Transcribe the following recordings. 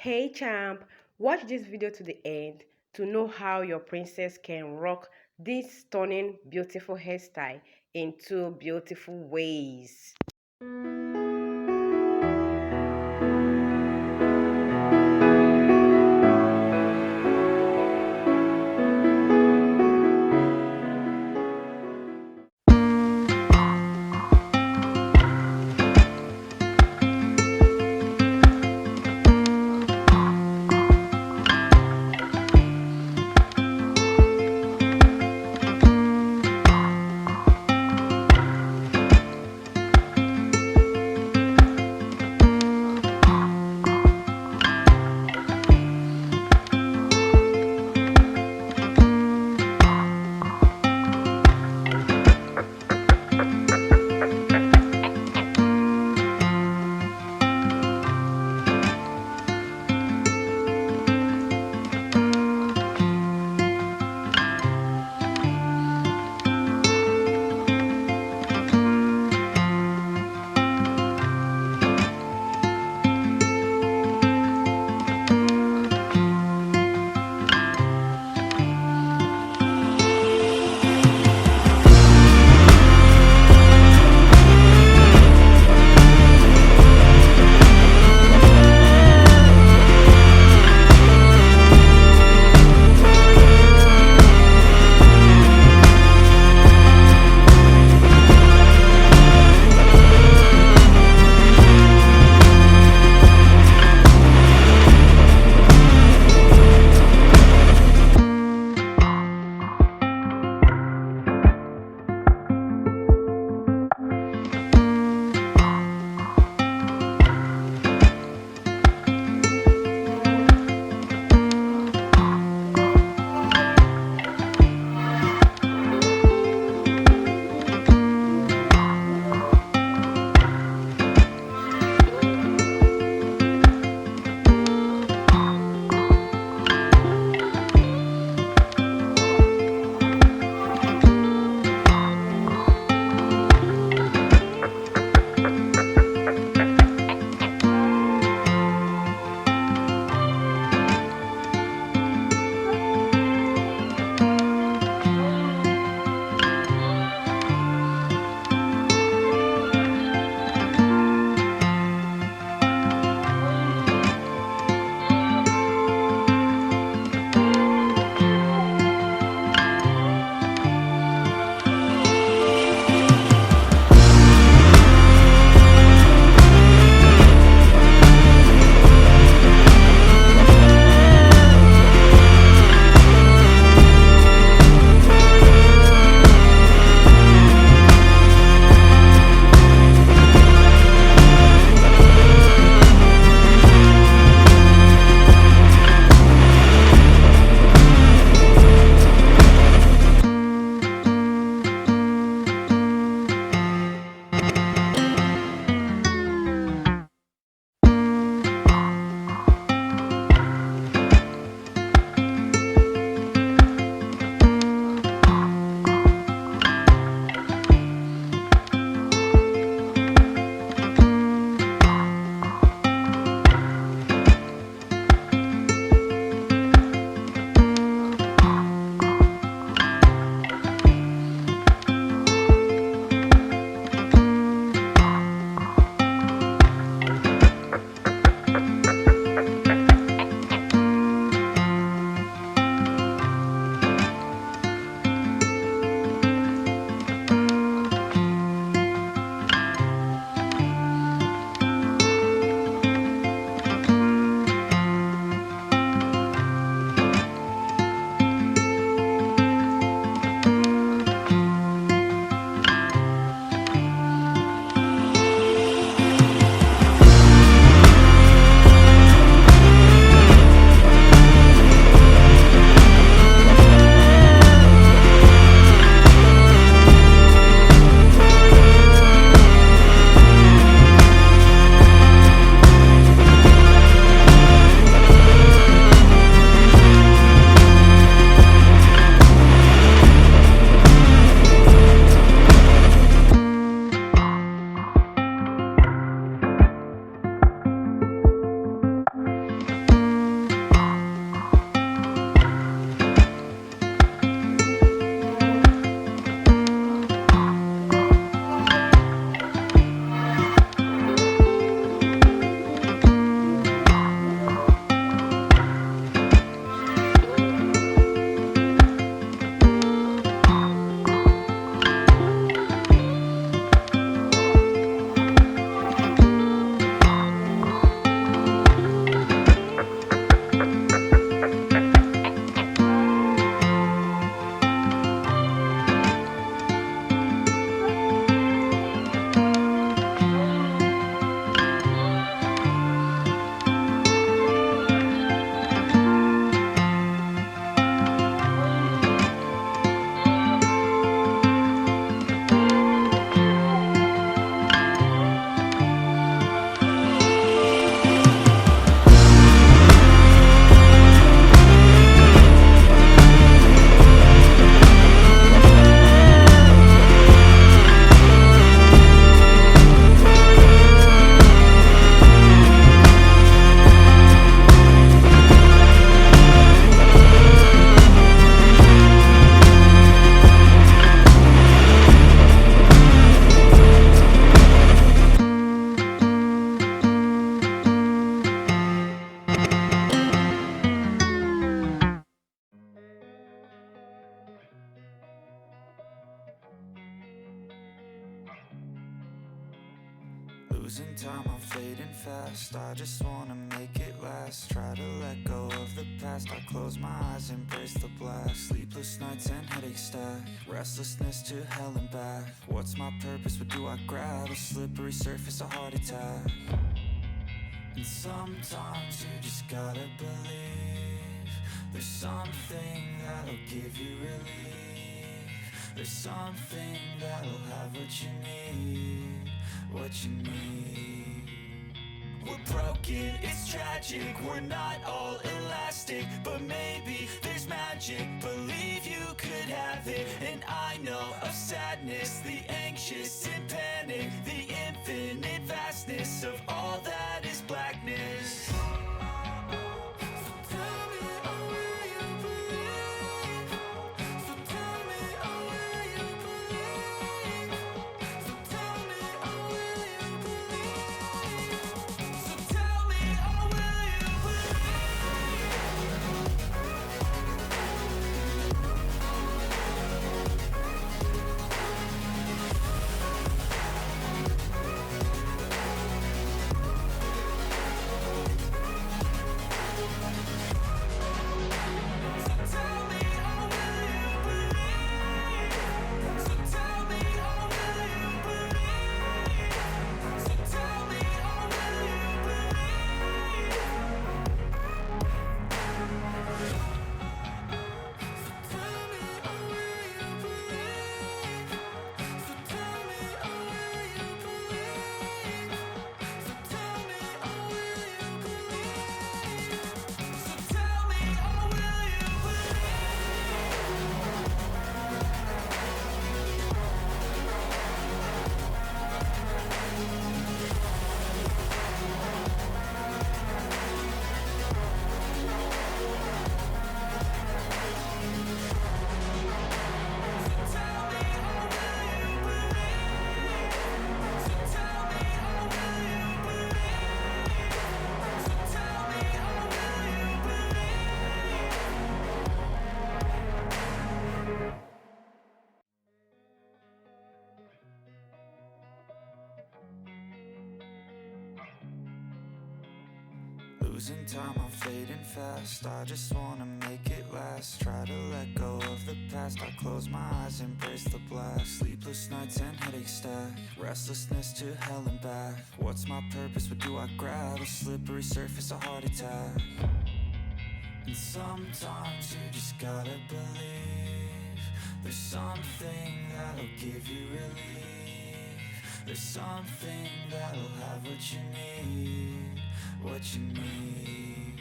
Hey champ, watch this video to the end to know how your princess can rock this stunning, beautiful hairstyle in two beautiful ways. fast. I just wanna make it last. Try to let go of the past. I close my eyes, embrace the blast. Sleepless nights and headaches stack. Restlessness to hell and back. What's my purpose? What do I grab? A slippery surface, a heart attack. And sometimes you just gotta believe there's something that'll give you relief. There's something that'll have what you need, what you need. We're broken, it's tragic, we're not all elastic, but maybe there's magic. Believe you could have it, and I know of sadness, the anxious and panic, the infinite vastness of all that is blackness. Losing time, I'm fading fast. I just wanna make it last. Try to let go of the past. I close my eyes, embrace the blast. Sleepless nights and headaches stack. Restlessness to hell and back. What's my purpose? What do I grab? A slippery surface, a heart attack. And sometimes you just gotta believe there's something that'll give you relief. There's something that'll have what you need, what you need.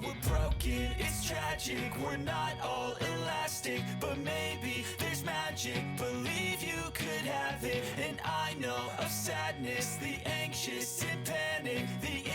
We're broken, it's tragic, we're not all elastic, but maybe there's magic. Believe you could have it, and I know of sadness, the anxious and panic, the